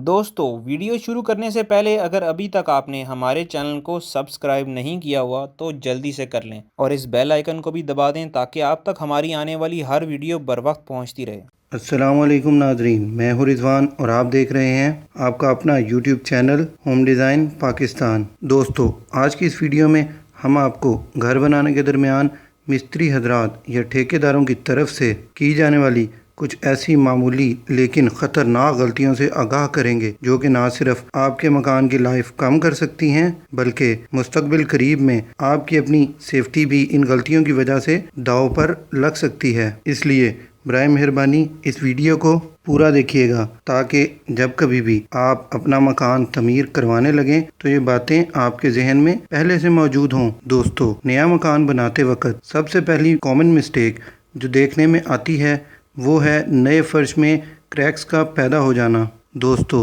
دوستو ویڈیو شروع کرنے سے پہلے اگر ابھی تک آپ نے ہمارے چینل کو سبسکرائب نہیں کیا ہوا تو جلدی سے کر لیں اور اس بیل آئیکن کو بھی دبا دیں تاکہ آپ تک ہماری آنے والی ہر ویڈیو بر وقت پہنچتی رہے۔ السلام علیکم ناظرین، میں ہوں رضوان اور آپ دیکھ رہے ہیں آپ کا اپنا YouTube channel home design Pakistan. دوستو آج کی اس ویڈیو میں ہم آپ کو گھر بنانے کے درمیان مستری حضرات یا ٹھیکیداروں کی طرف سے کی جانے والی کچھ ایسی معمولی لیکن خطرناک غلطیوں سے آگاہ کریں گے جو کہ نہ صرف آپ کے مکان کی لائف کم کر سکتی ہیں بلکہ مستقبل قریب میں آپ کی اپنی سیفٹی بھی ان غلطیوں کی وجہ سے داؤ پر لگ سکتی ہے۔ اس لیے برائے مہربانی اس ویڈیو کو پورا دیکھیے گا تاکہ جب کبھی بھی آپ اپنا مکان تعمیر کروانے لگیں تو یہ باتیں آپ کے ذہن میں پہلے سے موجود ہوں۔ دوستو نیا مکان بناتے وقت سب سے پہلی کامن مسٹیک جو دیکھنے میں آتی ہے وہ ہے نئے فرش میں کریکس کا پیدا ہو جانا۔ دوستو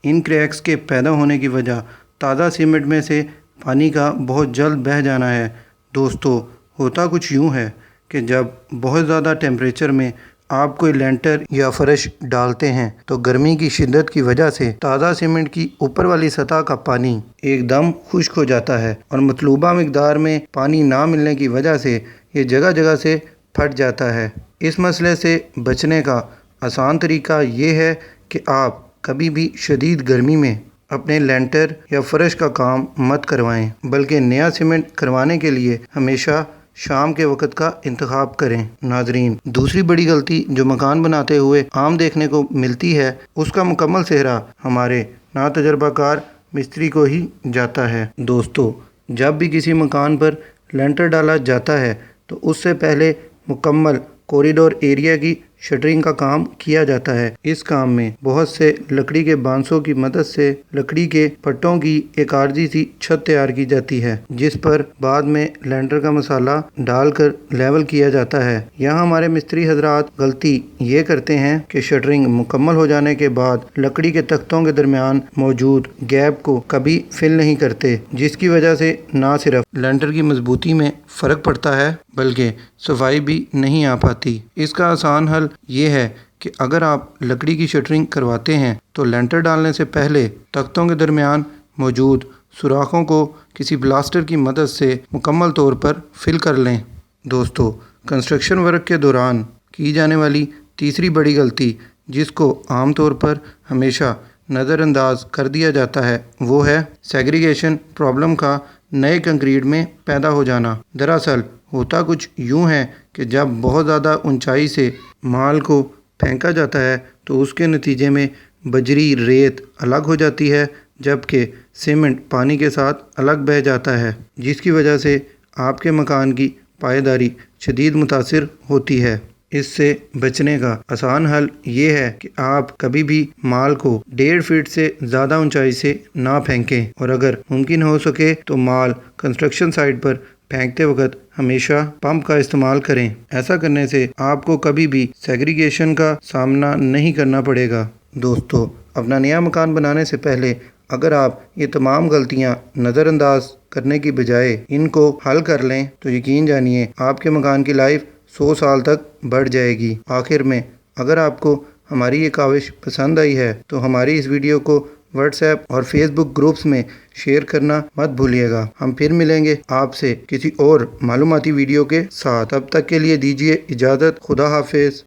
ان کریکس کے پیدا ہونے کی وجہ تازہ سیمنٹ میں سے پانی کا بہت جلد بہہ جانا ہے۔ دوستو ہوتا کچھ یوں ہے کہ جب بہت زیادہ ٹیمپریچر میں آپ کوئی لینٹر یا فرش ڈالتے ہیں تو گرمی کی شدت کی وجہ سے تازہ سیمنٹ کی اوپر والی سطح کا پانی ایک دم خشک ہو جاتا ہے اور مطلوبہ مقدار میں پانی نہ ملنے کی وجہ سے یہ جگہ جگہ سے پھٹ جاتا ہے۔ اس مسئلے سے بچنے کا آسان طریقہ یہ ہے کہ آپ کبھی بھی شدید گرمی میں اپنے لینٹر یا فرش کا کام مت کروائیں بلکہ نیا سیمنٹ کروانے کے لیے ہمیشہ شام کے وقت کا انتخاب کریں۔ ناظرین دوسری بڑی غلطی جو مکان بناتے ہوئے عام دیکھنے کو ملتی ہے اس کا مکمل سہرا ہمارے ناتجربہ کار مستری کو ہی جاتا ہے۔ دوستو جب بھی کسی مکان پر لینٹر ڈالا جاتا ہے تو اس سے پہلے مکمل کوریڈور ایریا کی شٹرنگ کا کام کیا جاتا ہے۔ اس کام میں بہت سے لکڑی کے بانسوں کی مدد سے لکڑی کے پٹوں کی ایک عارضی سی چھت تیار کی جاتی ہے جس پر بعد میں لینٹر کا مسالہ ڈال کر لیول کیا جاتا ہے۔ یہاں ہمارے مستری حضرات غلطی یہ کرتے ہیں کہ شٹرنگ مکمل ہو جانے کے بعد لکڑی کے تختوں کے درمیان موجود گیپ کو کبھی فل نہیں کرتے جس کی وجہ سے نہ صرف لینٹر کی مضبوطی میں فرق پڑتا ہے بلکہ صفائی بھی نہیں آ پاتی۔ اس کا آسان حل یہ ہے کہ اگر آپ لکڑی کی شٹرنگ کرواتے ہیں تو لینٹر ڈالنے سے پہلے تختوں کے درمیان موجود سوراخوں کو کسی پلاسٹر کی مدد سے مکمل طور پر فل کر لیں۔ دوستو کنسٹرکشن ورک کے دوران کی جانے والی تیسری بڑی غلطی جس کو عام طور پر ہمیشہ نظر انداز کر دیا جاتا ہے وہ ہے سیگریگیشن پرابلم کا نئے کنکریٹ میں پیدا ہو جانا۔ دراصل ہوتا کچھ یوں ہے کہ جب بہت زیادہ اونچائی سے مال کو پھینکا جاتا ہے تو اس کے نتیجے میں بجری ریت الگ ہو جاتی ہے جبکہ سیمنٹ پانی کے ساتھ الگ بہہ جاتا ہے جس کی وجہ سے آپ کے مکان کی پائیداری شدید متاثر ہوتی ہے۔ اس سے بچنے کا آسان حل یہ ہے کہ آپ کبھی بھی مال کو 1.5 فٹ سے زیادہ اونچائی سے نہ پھینکیں اور اگر ممکن ہو سکے تو مال کنسٹرکشن سائٹ پر پھینکتے وقت ہمیشہ پمپ کا استعمال کریں۔ ایسا کرنے سے آپ کو کبھی بھی سیگریگیشن کا سامنا نہیں کرنا پڑے گا۔ دوستو اپنا نیا مکان بنانے سے پہلے اگر آپ یہ تمام غلطیاں نظر انداز کرنے کی بجائے ان کو حل کر لیں تو یقین جانیے آپ کے مکان کی لائف 100 سال تک بڑھ جائے گی۔ آخر میں اگر آپ کو ہماری یہ کاوش پسند آئی ہے تو ہماری اس ویڈیو کو واٹس ایپ اور فیس بک گروپس میں شیئر کرنا مت بھولیے گا۔ ہم پھر ملیں گے آپ سے کسی اور معلوماتی ویڈیو کے ساتھ، تب تک کے لیے دیجیے اجازت۔ خدا حافظ۔